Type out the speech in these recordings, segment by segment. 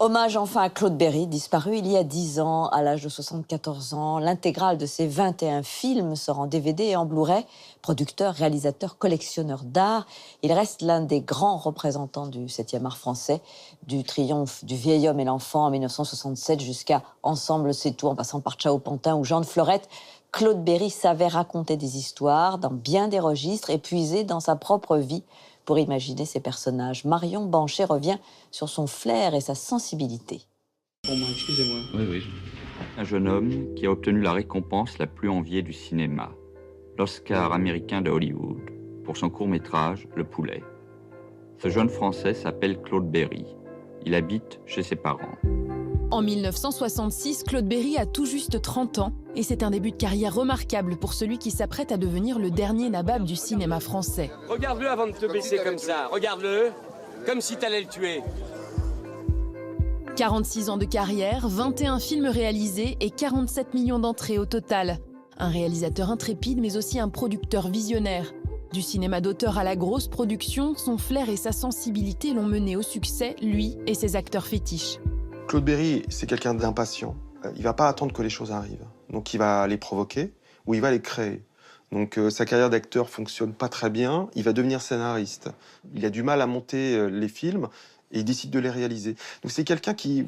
Hommage enfin à Claude Berry, disparu il y a 10 ans, à l'âge de 74 ans. L'intégrale de ses 21 films sort en DVD et en Blu-ray. Producteur, réalisateur, collectionneur d'art, il reste l'un des grands représentants du 7e art français, du triomphe du vieil homme et l'enfant en 1967 jusqu'à Ensemble c'est tout, en passant par Ciao Pantin ou Jean de Florette. Claude Berry savait raconter des histoires dans bien des registres et puiser dans sa propre vie pour imaginer ses personnages. Marion Banchet revient sur son flair et sa sensibilité. Excusez-moi. Oui. Un jeune homme qui a obtenu la récompense la plus enviée du cinéma, l'Oscar américain de Hollywood, pour son court-métrage Le Poulet. Ce jeune Français s'appelle Claude Berry. Il habite chez ses parents. En 1966, Claude Berry a tout juste 30 ans et c'est un début de carrière remarquable pour celui qui s'apprête à devenir le dernier nabab du cinéma français. Regarde-le avant de te baisser comme ça, regarde-le, comme si t'allais le tuer. 46 ans de carrière, 21 films réalisés et 47 millions d'entrées au total. Un réalisateur intrépide mais aussi un producteur visionnaire. Du cinéma d'auteur à la grosse production, son flair et sa sensibilité l'ont mené au succès, lui et ses acteurs fétiches. Claude Berry, c'est quelqu'un d'impatient. Il va pas attendre que les choses arrivent. Donc il va les provoquer ou il va les créer. Donc sa carrière d'acteur fonctionne pas très bien. Il va devenir scénariste. Il a du mal à monter les films et il décide de les réaliser. Donc c'est quelqu'un qui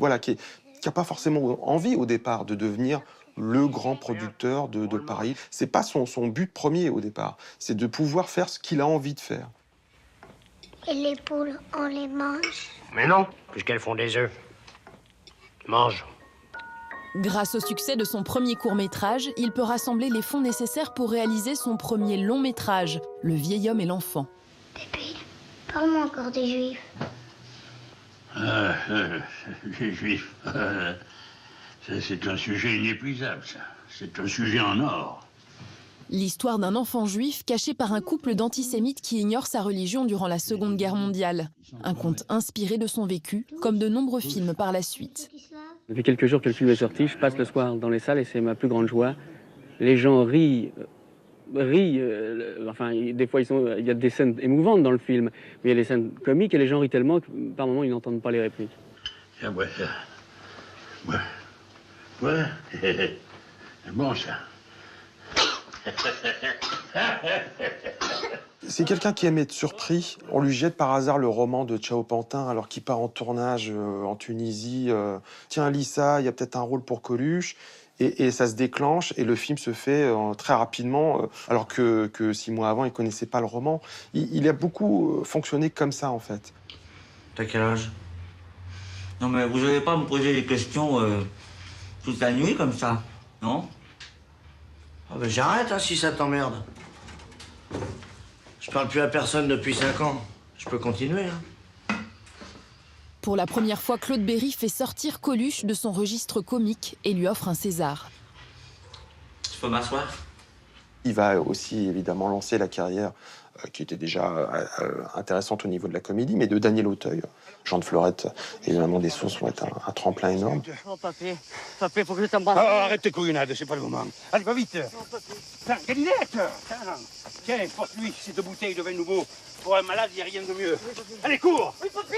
a pas forcément envie au départ de devenir le grand producteur de Paris. C'est pas son but premier au départ. C'est de pouvoir faire ce qu'il a envie de faire. Et les poules, on les mange? Mais non, puisqu'elles font des œufs. Mange. Grâce au succès de son premier court-métrage, il peut rassembler les fonds nécessaires pour réaliser son premier long-métrage, Le vieil homme et l'enfant. Pépé, parle-moi encore des Juifs. Les Juifs, c'est un sujet inépuisable, ça. C'est un sujet en or. L'histoire d'un enfant juif caché par un couple d'antisémites qui ignore sa religion durant la Seconde Guerre mondiale. Un conte inspiré de son vécu, comme de nombreux films par la suite. Depuis quelques jours que le film est sorti, je passe le soir dans les salles et c'est ma plus grande joie. Les gens rient, enfin, des fois il y a des scènes émouvantes dans le film, mais il y a des scènes comiques et les gens rient tellement que par moments ils n'entendent pas les répliques. Ah ouais. C'est bon ça. C'est quelqu'un qui aime être surpris. On lui jette par hasard le roman de Ciao Pantin alors qu'il part en tournage en Tunisie. Tiens, lis ça, il y a peut-être un rôle pour Coluche. Et ça se déclenche et le film se fait très rapidement, alors que 6 mois avant, il ne connaissait pas le roman. Il a beaucoup fonctionné comme ça, en fait. T'as quel âge? Non, mais vous n'allez pas me poser des questions toute la nuit comme ça, non? Ah ben j'arrête, hein, si ça t'emmerde. Je parle plus à personne depuis 5 ans. Je peux continuer, hein. Pour la première fois, Claude Berry fait sortir Coluche de son registre comique et lui offre un César. Je peux m'asseoir? Il va aussi, évidemment, lancer la carrière qui était déjà intéressante au niveau de la comédie, mais de Daniel Auteuil. Jean de Florette et Maman des Sources vont être un tremplin énorme. Oh, papé, faut que je t'embrasse. Arrête tes couillonnades, c'est pas le moment. Allez, va vite. Tiens, Galinette. Tiens, porte-lui ces 2 bouteilles de vin nouveau. Pour un malade, il n'y a rien de mieux. Allez, cours. Oui, papé.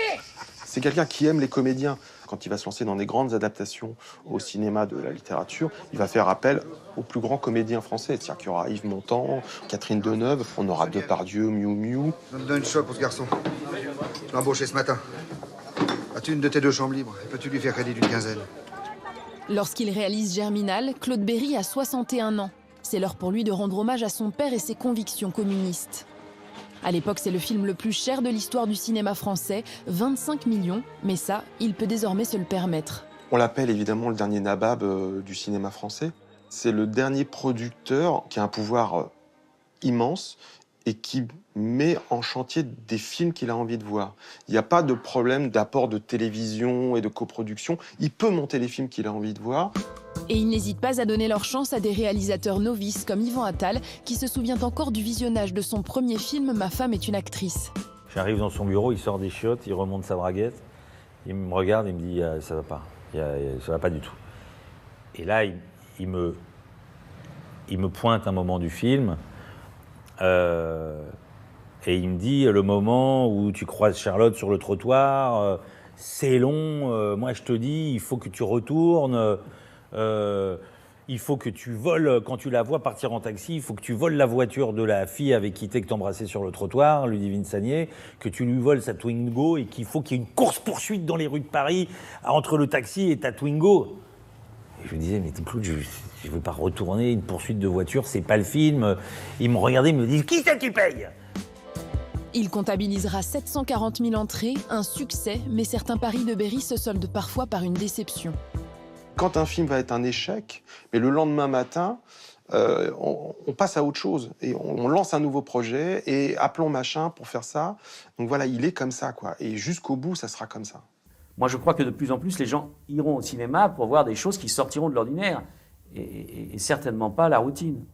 C'est quelqu'un qui aime les comédiens. Quand il va se lancer dans des grandes adaptations au cinéma de la littérature, il va faire appel aux plus grands comédiens français. C'est-à-dire qu'il y aura Yves Montand, Catherine Deneuve, on aura Depardieu, Miou Miou. Donne une choix pour ce garçon. Je l'ai embauché ce matin. As-tu une de tes 2 chambres libres? Peux-tu lui faire crédit d'une quinzaine? Lorsqu'il réalise Germinal, Claude Berry a 61 ans. C'est l'heure pour lui de rendre hommage à son père et ses convictions communistes. À l'époque, c'est le film le plus cher de l'histoire du cinéma français, 25 millions, mais ça, il peut désormais se le permettre. On l'appelle évidemment le dernier nabab du cinéma français. C'est le dernier producteur qui a un pouvoir immense et qui met en chantier des films qu'il a envie de voir. Il n'y a pas de problème d'apport de télévision et de coproduction. Il peut monter les films qu'il a envie de voir. Et il n'hésite pas à donner leur chance à des réalisateurs novices comme Yvan Attal, qui se souvient encore du visionnage de son premier film « Ma femme est une actrice ». J'arrive dans son bureau, il sort des chiottes, il remonte sa braguette, il me regarde et me dit « ça va pas, ça va pas du tout ». Et là, il me pointe un moment du film et il me dit le moment où tu croises Charlotte sur le trottoir c'est long, moi je te dis, il faut que tu retournes, il faut que tu voles, quand tu la vois partir en taxi, il faut que tu voles la voiture de la fille avec qui t'es que t'embrassais sur le trottoir, Ludivine Sagnier, que tu lui voles sa Twingo et qu'il faut qu'il y ait une course-poursuite dans les rues de Paris entre le taxi et ta Twingo. Et je lui disais, mais Claude, je ne veux pas retourner une poursuite de voiture, c'est pas le film. Il me regardait, il me dit, qui c'est qui paye ? Il comptabilisera 740 000 entrées, un succès, mais certains paris de Berry se soldent parfois par une déception. Quand un film va être un échec, mais le lendemain matin, on passe à autre chose et on lance un nouveau projet et appelons machin pour faire ça. Donc voilà, il est comme ça, quoi. Et jusqu'au bout, ça sera comme ça. Moi, je crois que de plus en plus, les gens iront au cinéma pour voir des choses qui sortiront de l'ordinaire et certainement pas la routine.